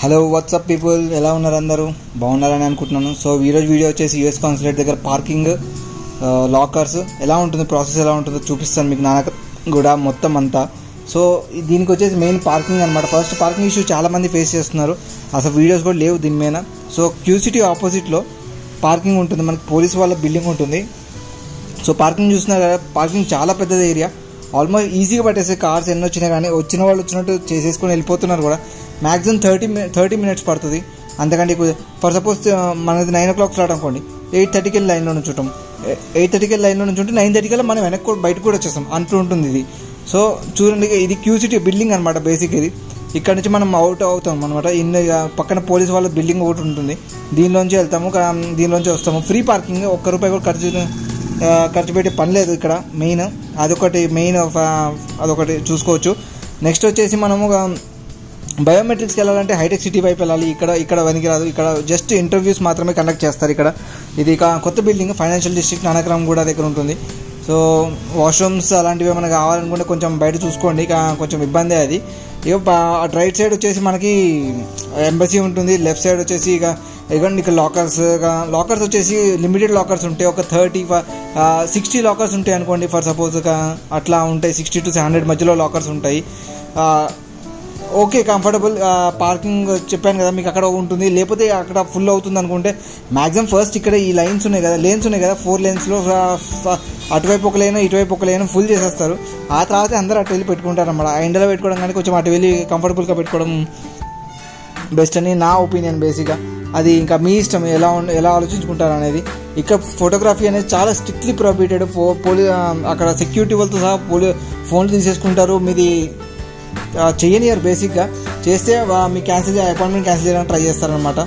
Hello WhatsApp people, ఎలా ఉన్నారు? అందరూ బాగున్నారని అనుకుంటున్నాను. సో ఈరోజు వీడియో వచ్చేసి యూఎస్ కాన్సులేట్ దగ్గర పార్కింగ్ లాకర్స్ ఎలా ఉంటుంది, ప్రాసెస్ ఎలా ఉంటుందో చూపిస్తాను మీకు నాన్న కూడా మొత్తం అంతా. సో దీనికి వచ్చేసి మెయిన్ పార్కింగ్ అనమాట. ఫస్ట్ పార్కింగ్ ఇష్యూ చాలామంది ఫేస్ చేస్తున్నారు, అసలు వీడియోస్ కూడా లేవు దీని మీద. సో క్యూసిటీ ఆపోజిట్లో పార్కింగ్ ఉంటుంది, మనకి పోలీస్ వాళ్ళ బిల్డింగ్ ఉంటుంది. సో పార్కింగ్ చూస్తున్నారు కదా, పార్కింగ్ చాలా పెద్దది ఏరియా, ఆల్మోస్ట్ ఈజీగా పట్టేసే కార్స్ ఎన్ని వచ్చినా కానీ వచ్చిన వాళ్ళు వచ్చినట్టు చేసేసుకొని వెళ్ళిపోతున్నారు కూడా. మ్యాక్సిమం 30 minutes పడుతుంది, అంతకంటే ఫర్ సపోజ్ మనది 9 o'clock స్టార్ట్ అనుకోండి, 8:30కి వెళ్ళి లైన్లో నుంచుంటాం. 8:30కి వెళ్ళి లైన్లో నుంచుంటే 9:30 కల్లా మనం వెనక్కి బయటకు కూడా వచ్చేస్తాం, అంటూ ఉంటుంది ఇది. సో చూడండి, ఇది క్యూసిటీ బిల్డింగ్ అనమాట బేసిక్. ఇది ఇక్కడ నుంచి మనం అవుట్ అవుతాం అనమాట. పక్కన పోలీస్ వాళ్ళ బిల్డింగ్ ఒకటి ఉంటుంది, దీనిలోంచి వెళ్తాము, దీనిలోంచి వస్తాము. ఫ్రీ పార్కింగ్, ₹1 కూడా ఖర్చు పెట్టే పని లేదు ఇక్కడ. మెయిన్ అదొకటి చూసుకోవచ్చు. నెక్స్ట్ వచ్చేసి మనము బయోమెట్రిక్స్కి వెళ్ళాలంటే హైటెక్ సిటీ వైపు వెళ్ళాలి. ఇక్కడ పనికిరాదు, ఇక్కడ జస్ట్ ఇంటర్వ్యూస్ మాత్రమే కండక్ట్ చేస్తారు ఇక్కడ. ఇది కొత్త బిల్డింగ్, ఫైనాన్షియల్ డిస్ట్రిక్ట్ నానక్రామ్ కూడా దగ్గర ఉంటుంది. సో వాష్రూమ్స్ అలాంటివి ఏమైనా కావాలనుకుంటే కొంచెం బయట చూసుకోండి, కొంచెం ఇబ్బంది అది. ఇక రైట్ సైడ్ వచ్చేసి మనకి ఎంబసీ ఉంటుంది, లెఫ్ట్ సైడ్ వచ్చేసి ఇక లాకర్స్ వచ్చేసి లిమిటెడ్ లాకర్స్ ఉంటాయి. ఒక 60 లాకర్స్ ఉంటాయి అనుకోండి, ఫర్ సపోజ్ అట్లా ఉంటాయి. 60 to 100 మధ్యలో లాకర్స్ ఉంటాయి. ఓకే, కంఫర్టబుల్ పార్కింగ్ చెప్పాను కదా మీకు, అక్కడ ఉంటుంది. లేకపోతే అక్కడ ఫుల్ అవుతుంది అనుకుంటే మ్యాక్సిమం ఫస్ట్ ఇక్కడ ఈ లేన్స్ ఉన్నాయి కదా 4 lanesలో అటువైపు ఒక లేను ఇటువైపు ఒక లేను ఫుల్ చేసేస్తారు. ఆ తర్వాత అందరూ అటు వెళ్ళి పెట్టుకుంటారు అన్నమాట. ఆ ఎండలో పెట్టుకోవడం కానీ కొంచెం అటు వెళ్ళి కంఫర్టబుల్గా పెట్టుకోవడం బెస్ట్ అని నా ఒపీనియన్. బేసిక్గా అది ఇంకా మీ ఇష్టం, ఎలా ఆలోచించుకుంటారు అనేది. ఇక్కడ ఫోటోగ్రఫీ అనేది చాలా స్ట్రిక్ట్లీ ప్రొహిబిటెడ్. అక్కడ సెక్యూరిటీ వాళ్ళతో సహా ఫోన్లు తీసేసుకుంటారు, మీది చేయనియర్. బేసిక్గా చేస్తే మీ అపాయింట్మెంట్ క్యాన్సిల్ చేయడానికి ట్రై చేస్తారనమాట.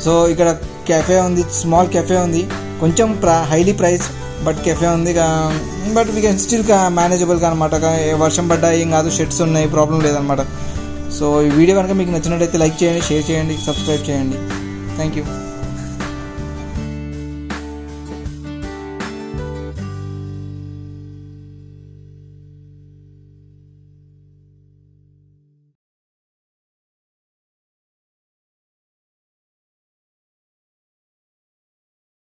సో ఇక్కడ కెఫే ఉంది, స్మాల్ కెఫే ఉంది, కొంచెం హైలీ ప్రైస్ బట్ కెఫే ఉంది. బట్ వీ కెన్ స్టిల్ మేనేజబుల్గా అనమాట. వర్షం పడ్డా ఏం కాదు, షెడ్స్ ఉన్నాయి, ప్రాబ్లం లేదనమాట. సో ఈ వీడియో కనుక మీకు నచ్చినట్టయితే లైక్ చేయండి, షేర్ చేయండి, సబ్స్క్రైబ్ చేయండి. Thank you.